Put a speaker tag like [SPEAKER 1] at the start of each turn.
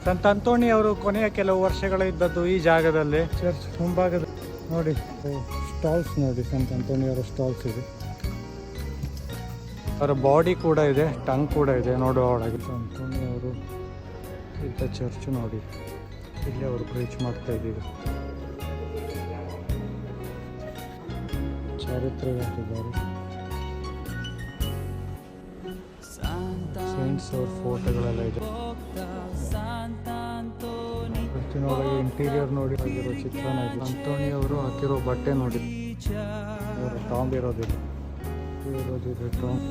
[SPEAKER 1] ಸಂತ ಅಂತೋಣಿ ಅವರು ಕೊನೆಯ ಕೆಲವು ವರ್ಷಗಳ ಇದ್ದದ್ದು ಈ ಜಾಗದಲ್ಲಿ. ಚರ್ಚ್ ಮುಂಭಾಗದ ನೋಡಿ ಸ್ಟಾಲ್ಸ್ ನೋಡಿ, ಸಂತ ಅಂತೋಣಿ ಅವರ ಸ್ಟಾಲ್ಸ್ ಇದೆ. ಅವರ ಬಾಡಿ ಕೂಡ ಇದೆ, ಟಂಗ್ ಕೂಡ ಇದೆ ನೋಡುವ ಒಳಗೆ. ಅಂತೋಣಿ ಅವರು ಇದ್ದ ಚರ್ಚ್ ನೋಡಿ, ಇಲ್ಲಿ ಅವರು ಪ್ರೀಚ್ ಮಾಡ್ತಾ ಇದ್ದೀವಿ. ಚಾರಿತ್ರ್ಯ ಹಾಕಿದ್ದಾರೆ. ಸೈನ್ಸ್ ಅವ್ರ ಫೋಟೋಗಳೆಲ್ಲ ಇದೆ. ಚರ್ಚಿನೊಳಗೆ ಇಂಟೀರಿಯರ್ ನೋಡಿ ಆಗಿರೋ ಚಿತ್ರಣ ಇದೆ. ಅಂತೋಣಿ ಅವರು ಹಾಕಿರೋ ಬಟ್ಟೆ ನೋಡಿ, ಇವರು ಟಾಂಬ್ ಇರೋದಿಲ್ಲ, ಟಾಂಬ್